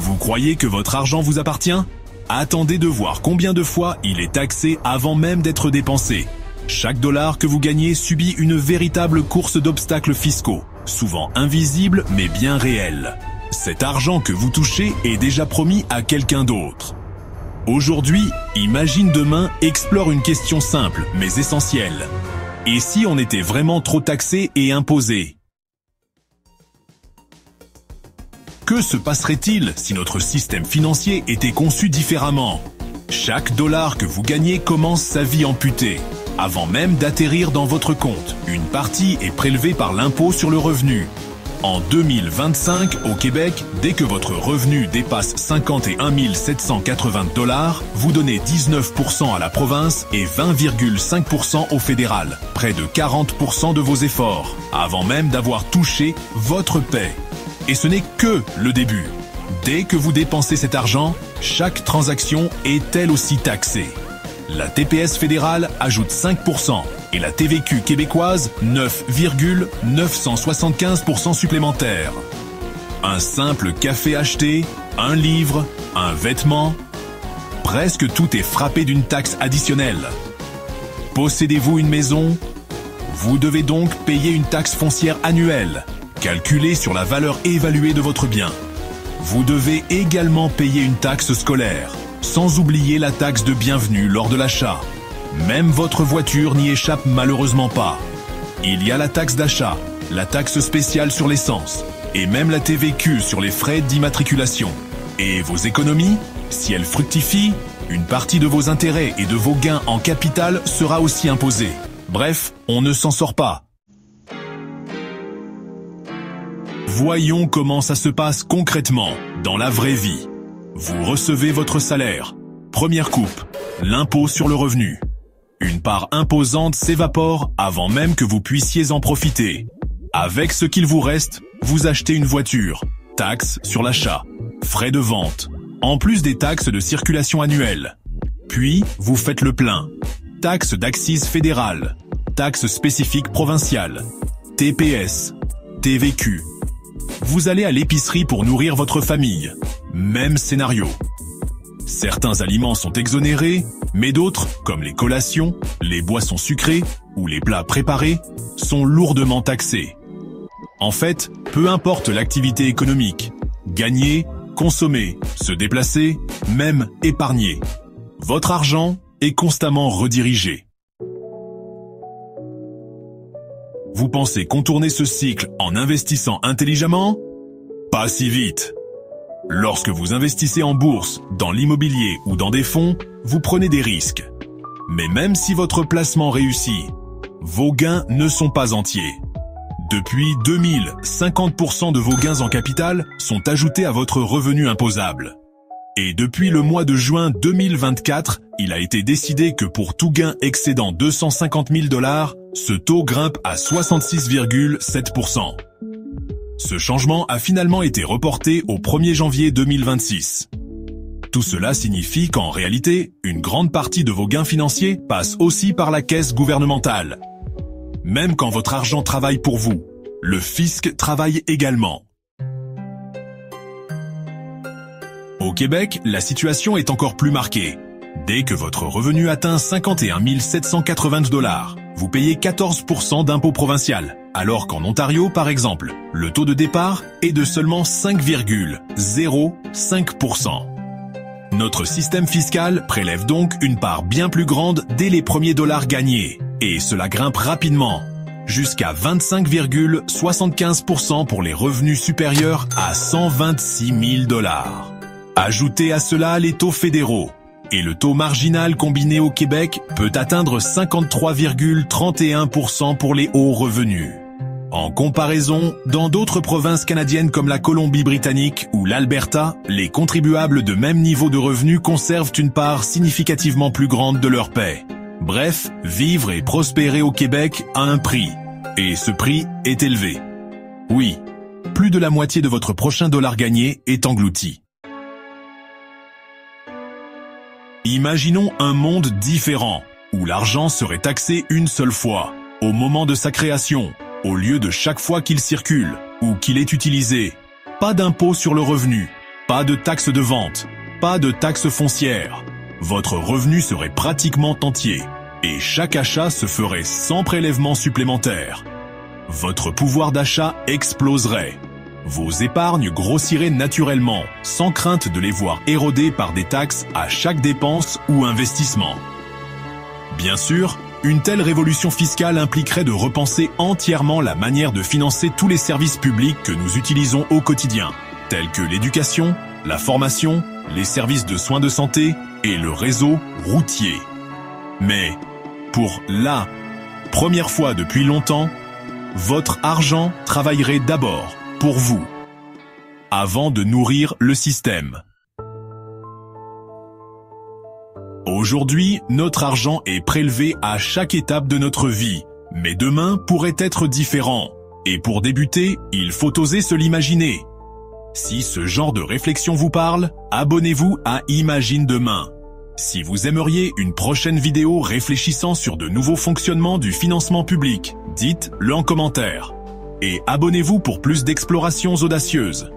Vous croyez que votre argent vous appartient? Attendez de voir combien de fois il est taxé avant même d'être dépensé. Chaque dollar que vous gagnez subit une véritable course d'obstacles fiscaux, souvent invisibles mais bien réels. Cet argent que vous touchez est déjà promis à quelqu'un d'autre. Aujourd'hui, Imagine Demain explore une question simple mais essentielle. Et si on était vraiment trop taxé et imposé? Que se passerait-il si notre système financier était conçu différemment? Chaque dollar que vous gagnez commence sa vie amputée. Avant même d'atterrir dans votre compte, une partie est prélevée par l'impôt sur le revenu. En 2025, au Québec, dès que votre revenu dépasse 51 780 $, vous donnez 19% à la province et 20,5% au fédéral, près de 40% de vos efforts, avant même d'avoir touché votre paie. Et ce n'est que le début. Dès que vous dépensez cet argent, chaque transaction est elle aussi taxée. La TPS fédérale ajoute 5% et la TVQ québécoise 9,975% supplémentaires. Un simple café acheté, un livre, un vêtement, presque tout est frappé d'une taxe additionnelle. Possédez-vous une maison? Vous devez donc payer une taxe foncière annuelle, calculée sur la valeur évaluée de votre bien. Vous devez également payer une taxe scolaire, sans oublier la taxe de bienvenue lors de l'achat. Même votre voiture n'y échappe malheureusement pas. Il y a la taxe d'achat, la taxe spéciale sur l'essence, et même la TVQ sur les frais d'immatriculation. Et vos économies, si elles fructifient, une partie de vos intérêts et de vos gains en capital sera aussi imposée. Bref, on ne s'en sort pas. Voyons comment ça se passe concrètement, dans la vraie vie. Vous recevez votre salaire. Première coupe, l'impôt sur le revenu. Une part imposante s'évapore avant même que vous puissiez en profiter. Avec ce qu'il vous reste, vous achetez une voiture, taxe sur l'achat, frais de vente, en plus des taxes de circulation annuelles. Puis, vous faites le plein. Taxe d'accise fédérale, taxe spécifique provinciale, TPS, TVQ. Vous allez à l'épicerie pour nourrir votre famille. Même scénario. Certains aliments sont exonérés, mais d'autres, comme les collations, les boissons sucrées ou les plats préparés, sont lourdement taxés. En fait, peu importe l'activité économique, gagner, consommer, se déplacer, même épargner, votre argent est constamment redirigé. Vous pensez contourner ce cycle en investissant intelligemment? Pas si vite. Lorsque vous investissez en bourse, dans l'immobilier ou dans des fonds, vous prenez des risques. Mais même si votre placement réussit, vos gains ne sont pas entiers. Depuis 2000, 50% de vos gains en capital sont ajoutés à votre revenu imposable. Et depuis le mois de juin 2024, il a été décidé que pour tout gain excédant 250 000 $, ce taux grimpe à 66,7%. Ce changement a finalement été reporté au 1er janvier 2026. Tout cela signifie qu'en réalité, une grande partie de vos gains financiers passe aussi par la caisse gouvernementale. Même quand votre argent travaille pour vous, le fisc travaille également. Au Québec, la situation est encore plus marquée. Dès que votre revenu atteint 51 780 $, vous payez 14% d'impôt provincial, alors qu'en Ontario, par exemple, le taux de départ est de seulement 5,05%. Notre système fiscal prélève donc une part bien plus grande dès les premiers dollars gagnés, et cela grimpe rapidement, jusqu'à 25,75% pour les revenus supérieurs à 126 000 $. Ajoutez à cela les taux fédéraux, et le taux marginal combiné au Québec peut atteindre 53,31% pour les hauts revenus. En comparaison, dans d'autres provinces canadiennes comme la Colombie-Britannique ou l'Alberta, les contribuables de même niveau de revenus conservent une part significativement plus grande de leur paie. Bref, vivre et prospérer au Québec a un prix, et ce prix est élevé. Oui, plus de la moitié de votre prochain dollar gagné est englouti. Imaginons un monde différent, où l'argent serait taxé une seule fois, au moment de sa création, au lieu de chaque fois qu'il circule, ou qu'il est utilisé. Pas d'impôt sur le revenu, Pas de taxe de vente, pas de taxe foncière. Votre revenu serait pratiquement entier et chaque achat se ferait sans prélèvement supplémentaire. Votre pouvoir d'achat exploserait. Vos épargnes grossiraient naturellement, sans crainte de les voir érodées par des taxes à chaque dépense ou investissement. Bien sûr, une telle révolution fiscale impliquerait de repenser entièrement la manière de financer tous les services publics que nous utilisons au quotidien, tels que l'éducation, la formation, les services de soins de santé et le réseau routier. Mais, pour la première fois depuis longtemps, votre argent travaillerait d'abord pour vous, avant de nourrir le système. Aujourd'hui, notre argent est prélevé à chaque étape de notre vie, mais demain pourrait être différent. Et pour débuter, il faut oser se l'imaginer. Si ce genre de réflexion vous parle, abonnez-vous à Imagine Demain. Si vous aimeriez une prochaine vidéo réfléchissant sur de nouveaux fonctionnements du financement public, dites-le en commentaire. Et abonnez-vous pour plus d'explorations audacieuses.